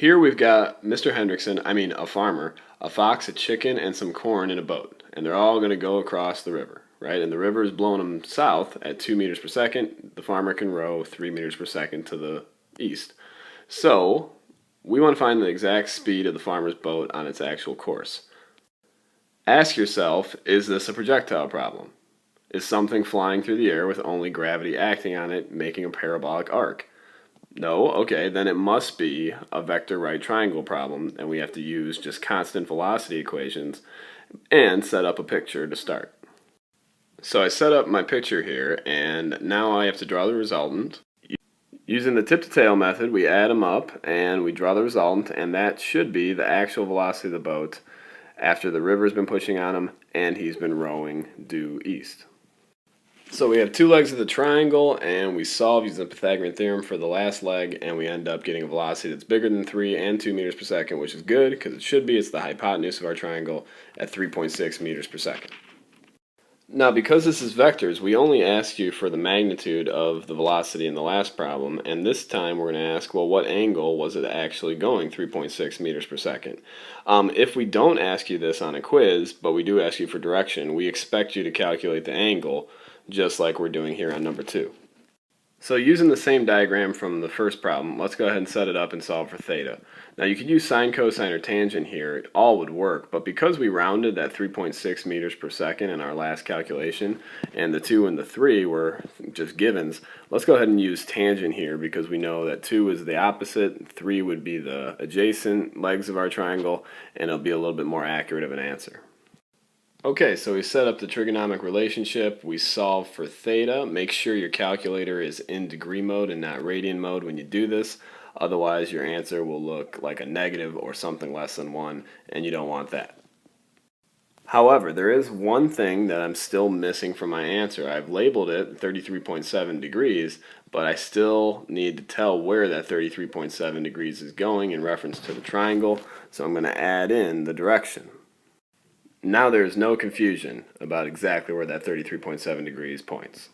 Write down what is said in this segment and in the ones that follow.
Here we've got Mr. Hendrickson, a farmer, a fox, a chicken, and some corn in a boat. And they're all going to go across the river, right? And the river is blowing them south at 2 meters per second. The farmer can row 3 meters per second to the east. So we want to find the exact speed of the farmer's boat on its actual course. Ask yourself, is this a projectile problem? Is something flying through the air with only gravity acting on it, making a parabolic arc? No, okay, then it must be a vector right triangle problem, and we have to use just constant velocity equations and set up a picture to start. So I set up my picture here, and now I have to draw the resultant. Using the tip to tail method, we add them up and we draw the resultant, and that should be the actual velocity of the boat after the river's been pushing on him and he's been rowing due east. So we have two legs of the triangle, and we solve using the Pythagorean theorem for the last leg, and we end up getting a velocity that's bigger than 3 and 2 meters per second, which is good because it should be. It's the hypotenuse of our triangle at 3.6 meters per second. Now, because this is vectors, we only ask you for the magnitude of the velocity in the last problem, and this time we're going to ask, well, what angle was it actually going 3.6 meters per second? If we don't ask you this on a quiz, but we do ask you for direction, we expect you to calculate the angle, just like we're doing here on number 2. So using the same diagram from the first problem, let's go ahead and set it up and solve for theta. Now you could use sine, cosine, or tangent here. It all would work, but because we rounded that 3.6 meters per second in our last calculation, and the 2 and the 3 were just givens, let's go ahead and use tangent here because we know that 2 is the opposite, 3 would be the adjacent legs of our triangle, and it'll be a little bit more accurate of an answer. Okay, so we set up the trigonomic relationship, we solve for theta. Make sure your calculator is in degree mode and not radian mode when you do this. Otherwise your answer will look like a negative or something less than 1, and you don't want that. However, there is one thing that I'm still missing from my answer. I've labeled it 33.7 degrees, but I still need to tell where that 33.7 degrees is going in reference to the triangle, so I'm going to add in the direction. Now there's no confusion about exactly where that 33.7 degrees points.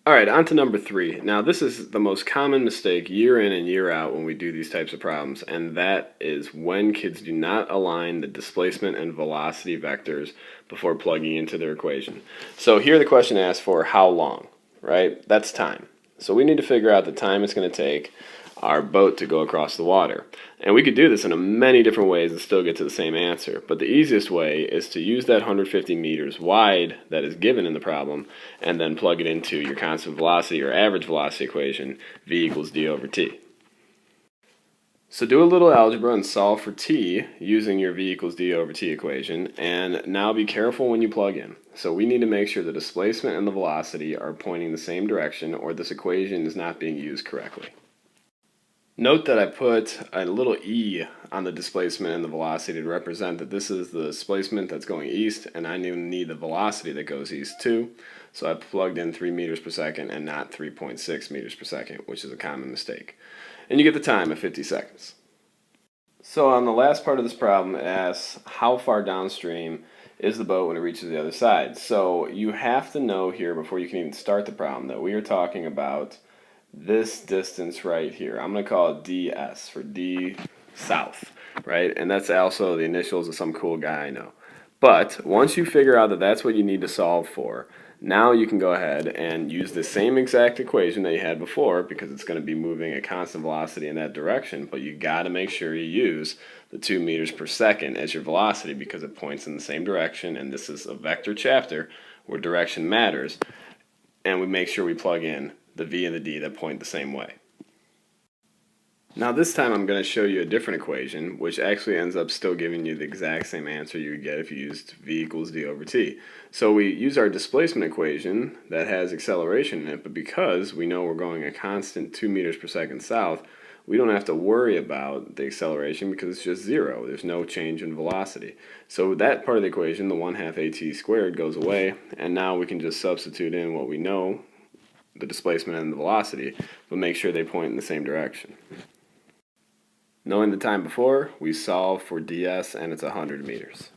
Alright, on to number 3. Now this is the most common mistake year in and year out when we do these types of problems, and that is when kids do not align the displacement and velocity vectors before plugging into their equation. So here the question asks for how long, right? That's time. So we need to figure out the time it's going to take our boat to go across the water. And we could do this in many different ways and still get to the same answer. But the easiest way is to use that 150 meters wide that is given in the problem and then plug it into your constant velocity or average velocity equation, v equals d over t. So do a little algebra and solve for t using your v equals d over t equation, and now be careful when you plug in. So we need to make sure the displacement and the velocity are pointing the same direction, or this equation is not being used correctly. Note that I put a little e on the displacement and the velocity to represent that this is the displacement that's going east, and I need the velocity that goes east too. So I plugged in 3 meters per second and not 3.6 meters per second, which is a common mistake. And you get the time at 50 seconds. So on the last part of this problem, it asks how far downstream is the boat when it reaches the other side. So you have to know here before you can even start the problem that we are talking about this distance right here. I'm going to call it ds for d south, right? And that's also the initials of some cool guy I know. But once you figure out that that's what you need to solve for, now you can go ahead and use the same exact equation that you had before, because it's going to be moving at constant velocity in that direction, but you got to make sure you use the 2 meters per second as your velocity because it points in the same direction, and this is a vector chapter where direction matters, and we make sure we plug in the v and the d that point the same way. Now this time I'm going to show you a different equation, which actually ends up still giving you the exact same answer you would get if you used v equals d over t. So we use our displacement equation that has acceleration in it, but because we know we're going a constant 2 meters per second south, we don't have to worry about the acceleration because it's just 0. There's no change in velocity. So that part of the equation, the 1/2 at squared, goes away, and now we can just substitute in what we know, the displacement and the velocity, but make sure they point in the same direction. Knowing the time before, we solve for ds, and it's 100 meters.